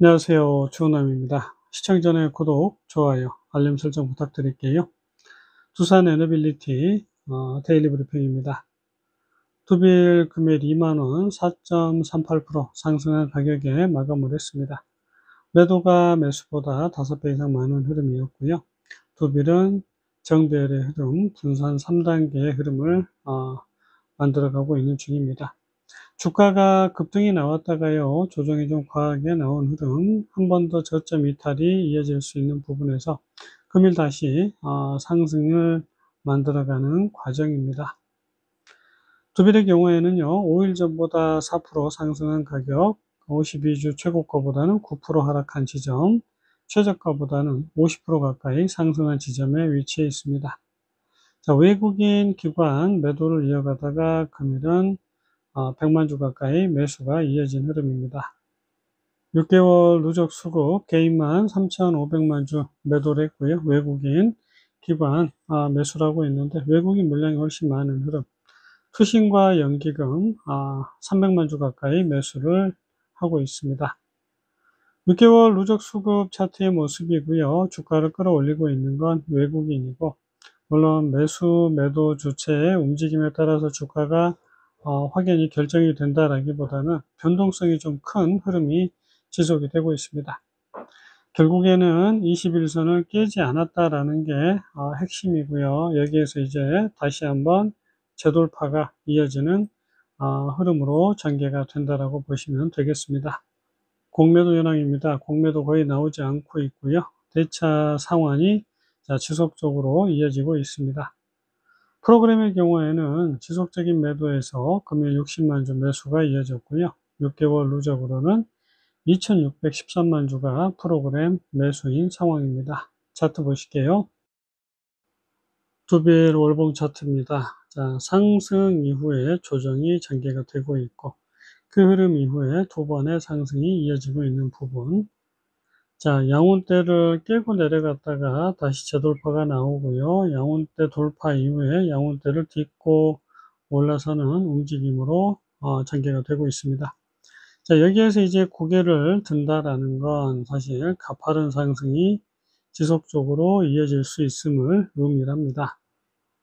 안녕하세요. 주호남입니다. 시청 전에 구독, 좋아요, 알림 설정 부탁드릴게요. 두산 에너빌리티 데일리 브리핑입니다. 투빌 금일 2만원 4.38% 상승한 가격에 마감을 했습니다. 매도가 매수보다 5배 이상 많은 흐름이었고요. 투빌은 정배열의 흐름, 분산 3단계의 흐름을 만들어가고 있는 중입니다. 주가가 급등이 나왔다가요, 조정이 좀 과하게 나온 흐름, 한 번 더 저점 이탈이 이어질 수 있는 부분에서 금일 다시 상승을 만들어가는 과정입니다. 투빌의 경우에는요, 5일 전보다 4% 상승한 가격, 52주 최고가보다는 9% 하락한 지점, 최저가보다는 50% 가까이 상승한 지점에 위치해 있습니다. 자, 외국인 기관 매도를 이어가다가 금일은 100만 주 가까이 매수가 이어진 흐름입니다. 6개월 누적 수급 개인만 3,500만 주 매도를 했고요. 외국인 기관 매수라고 있는데 외국인 물량이 훨씬 많은 흐름. 투신과 연기금 300만 주 가까이 매수를 하고 있습니다. 6개월 누적 수급 차트의 모습이고요. 주가를 끌어올리고 있는 건 외국인이고, 물론 매수 매도 주체의 움직임에 따라서 주가가 확연히 결정이 된다라기보다는 변동성이 좀 큰 흐름이 지속이 되고 있습니다. 결국에는 21선을 깨지 않았다라는 게 핵심이고요. 여기에서 이제 다시 한번 재돌파가 이어지는 흐름으로 전개가 된다라고 보시면 되겠습니다. 공매도 현황입니다. 공매도 거의 나오지 않고 있고요. 대차 상환이 지속적으로 이어지고 있습니다. 프로그램의 경우에는 지속적인 매도에서 금일 60만 주 매수가 이어졌고요. 6개월 누적으로는 2613만 주가 프로그램 매수인 상황입니다. 차트 보실게요. 투빌 월봉 차트입니다. 자, 상승 이후에 조정이 전개가 되고 있고, 그 흐름 이후에 두 번의 상승이 이어지고 있는 부분. 자, 양운대를 깨고 내려갔다가 다시 재돌파가 나오고요. 양운대 돌파 이후에 양운대를 딛고 올라서는 움직임으로 전개가 되고 있습니다. 자, 여기에서 이제 고개를 든다라는 건 사실 가파른 상승이 지속적으로 이어질 수 있음을 의미합니다.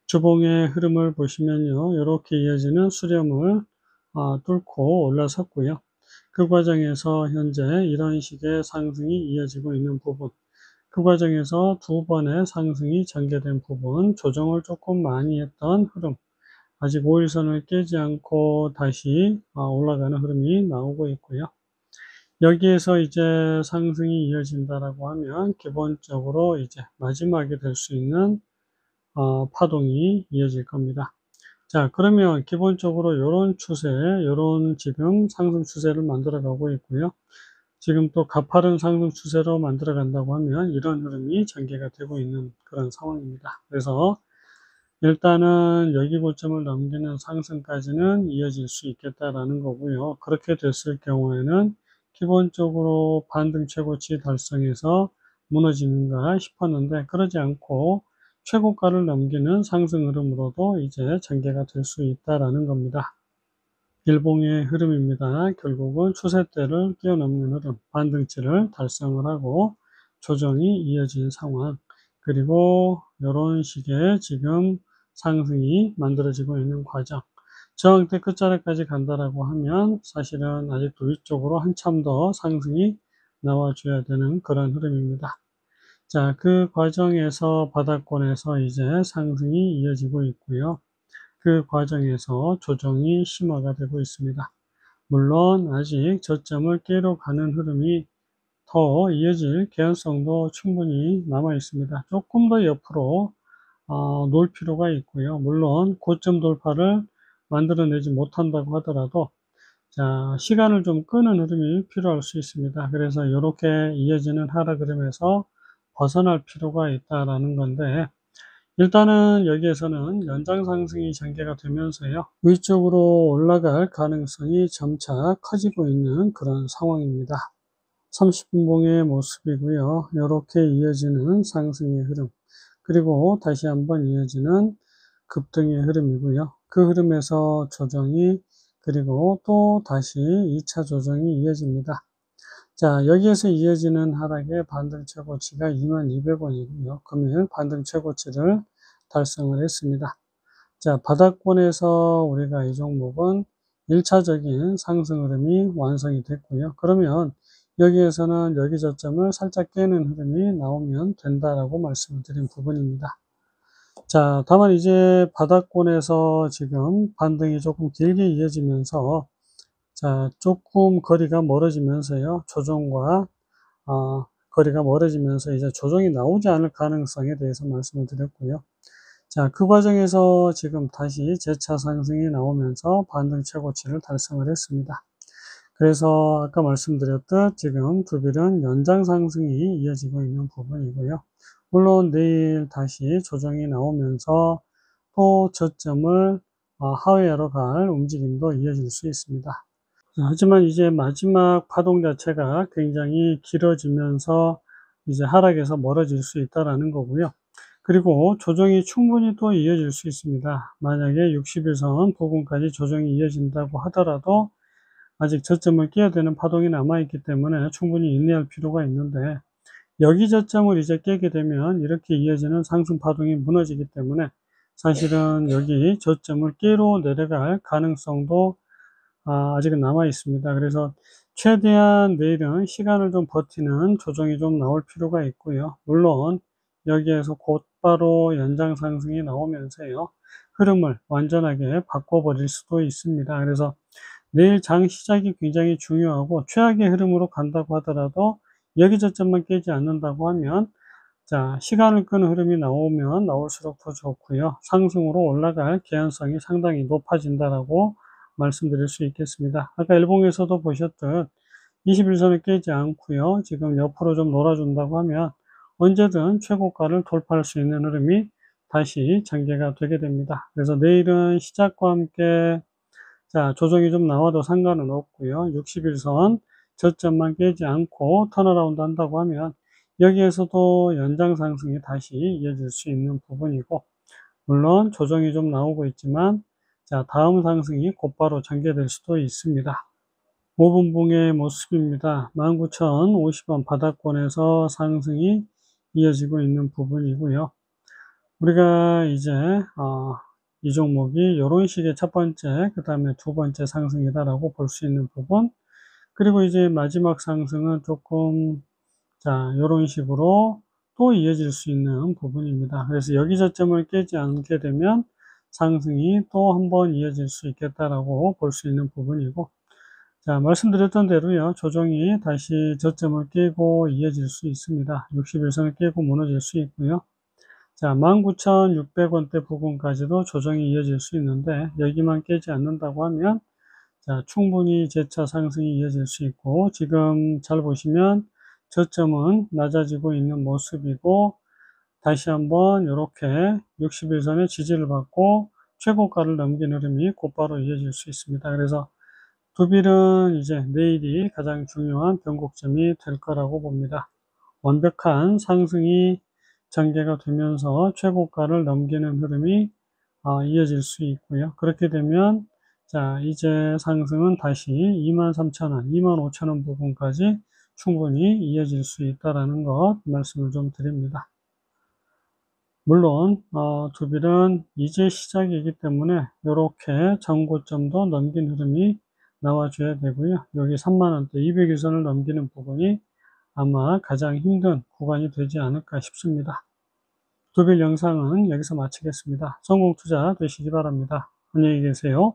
주봉의 흐름을 보시면요, 이렇게 이어지는 수렴을 뚫고 올라섰고요. 그 과정에서 현재 이런 식의 상승이 이어지고 있는 부분, 그 과정에서 두 번의 상승이 전개된 부분, 조정을 조금 많이 했던 흐름, 아직 5일선을 깨지 않고 다시 올라가는 흐름이 나오고 있고요. 여기에서 이제 상승이 이어진다라고 하면 기본적으로 이제 마지막이 될 수 있는 파동이 이어질 겁니다. 자, 그러면 기본적으로 요런 추세, 요런 지금 상승 추세를 만들어 가고 있고요. 지금 또 가파른 상승 추세로 만들어 간다고 하면 이런 흐름이 전개가 되고 있는 그런 상황입니다. 그래서 일단은 여기 고점을 넘기는 상승까지는 이어질 수 있겠다라는 거고요. 그렇게 됐을 경우에는 기본적으로 반등 최고치 달성해서 무너지는가 싶었는데 그러지 않고 최고가를 넘기는 상승 흐름으로도 이제 전개가 될 수 있다라는 겁니다. 일봉의 흐름입니다. 결국은 추세대를 뛰어넘는 흐름, 반등치를 달성을 하고 조정이 이어진 상황, 그리고 이런 식의 지금 상승이 만들어지고 있는 과정. 저항대 끝자리까지 간다라고 하면 사실은 아직도 위쪽으로 한참 더 상승이 나와줘야 되는 그런 흐름입니다. 자, 그 과정에서 바닥권에서 이제 상승이 이어지고 있고요. 그 과정에서 조정이 심화가 되고 있습니다. 물론 아직 저점을 깨러 가는 흐름이 더 이어질 개연성도 충분히 남아 있습니다. 조금 더 옆으로 놓을 필요가 있고요. 물론 고점 돌파를 만들어내지 못한다고 하더라도 자, 시간을 좀 끄는 흐름이 필요할 수 있습니다. 그래서 이렇게 이어지는 하락 흐름에서 벗어날 필요가 있다라는 건데, 일단은 여기에서는 연장 상승이 전개가 되면서요, 위쪽으로 올라갈 가능성이 점차 커지고 있는 그런 상황입니다. 30분봉의 모습이고요. 이렇게 이어지는 상승의 흐름, 그리고 다시 한번 이어지는 급등의 흐름이고요. 그 흐름에서 조정이, 그리고 또 다시 2차 조정이 이어집니다. 자, 여기에서 이어지는 하락의 반등 최고치가 22,200원이고요. 금일 반등 최고치를 달성을 했습니다. 자, 바닥권에서 우리가 이 종목은 1차적인 상승 흐름이 완성이 됐고요. 그러면 여기에서는 여기 저점을 살짝 깨는 흐름이 나오면 된다라고 말씀을 드린 부분입니다. 자, 다만 이제 바닥권에서 지금 반등이 조금 길게 이어지면서 자, 조금 거리가 멀어지면서요. 조정과 거리가 멀어지면서 이제 조정이 나오지 않을 가능성에 대해서 말씀을 드렸고요. 자, 그 과정에서 지금 다시 재차 상승이 나오면서 반등 최고치를 달성을 했습니다. 그래서 아까 말씀드렸듯 지금 두빌은 연장 상승이 이어지고 있는 부분이고요. 물론 내일 다시 조정이 나오면서 또 저점을 하회하러 갈 움직임도 이어질 수 있습니다. 하지만 이제 마지막 파동 자체가 굉장히 길어지면서 이제 하락에서 멀어질 수 있다라는 거고요. 그리고 조정이 충분히 또 이어질 수 있습니다. 만약에 60일선 부근까지 조정이 이어진다고 하더라도 아직 저점을 깨야 되는 파동이 남아있기 때문에 충분히 인내할 필요가 있는데 여기 저점을 이제 깨게 되면 이렇게 이어지는 상승 파동이 무너지기 때문에 사실은 여기 저점을 깨로 내려갈 가능성도 아직은 남아 있습니다. 그래서 최대한 내일은 시간을 좀 버티는 조정이 좀 나올 필요가 있고요. 물론 여기에서 곧바로 연장 상승이 나오면서요. 흐름을 완전하게 바꿔버릴 수도 있습니다. 그래서 내일 장 시작이 굉장히 중요하고 최악의 흐름으로 간다고 하더라도 여기 저점만 깨지 않는다고 하면 자, 시간을 끄는 흐름이 나오면 나올수록 더 좋고요. 상승으로 올라갈 개연성이 상당히 높아진다라고 말씀드릴 수 있겠습니다. 아까 일봉에서도 보셨듯 21선을 깨지 않고요. 지금 옆으로 좀 놀아준다고 하면 언제든 최고가를 돌파할 수 있는 흐름이 다시 전개가 되게 됩니다. 그래서 내일은 시작과 함께 자, 조정이 좀 나와도 상관은 없고요. 61선 저점만 깨지 않고 턴어라운드 한다고 하면 여기에서도 연장 상승이 다시 이어질 수 있는 부분이고 물론 조정이 좀 나오고 있지만 자, 다음 상승이 곧바로 전개될 수도 있습니다. 5분봉의 모습입니다. 19,050원 바닥권에서 상승이 이어지고 있는 부분이고요. 우리가 이제 이 종목이 이런 식의 첫 번째, 그 다음에 두 번째 상승이다라고 볼 수 있는 부분. 그리고 이제 마지막 상승은 조금 자, 이런 식으로 또 이어질 수 있는 부분입니다. 그래서 여기 저점을 깨지 않게 되면 상승이 또 한 번 이어질 수 있겠다라고 볼 수 있는 부분이고, 자, 말씀드렸던 대로요, 조정이 다시 저점을 깨고 이어질 수 있습니다. 61선을 깨고 무너질 수 있고요. 자, 19,600원대 부근까지도 조정이 이어질 수 있는데, 여기만 깨지 않는다고 하면, 자, 충분히 재차 상승이 이어질 수 있고, 지금 잘 보시면 저점은 낮아지고 있는 모습이고, 다시 한번 이렇게 61선의 지지를 받고 최고가를 넘긴 흐름이 곧바로 이어질 수 있습니다. 그래서 두빌은 이제 내일이 가장 중요한 변곡점이 될 거라고 봅니다. 완벽한 상승이 전개가 되면서 최고가를 넘기는 흐름이 이어질 수 있고요. 그렇게 되면 자, 이제 상승은 다시 23,000원, 25,000원 부분까지 충분히 이어질 수 있다라는 것 말씀을 좀 드립니다. 물론 두빌은 이제 시작이기 때문에 이렇게 전고점도 넘긴 흐름이 나와줘야 되고요. 여기 3만원대 200일선을 넘기는 부분이 아마 가장 힘든 구간이 되지 않을까 싶습니다. 두빌 영상은 여기서 마치겠습니다. 성공 투자 되시기 바랍니다. 안녕히 계세요.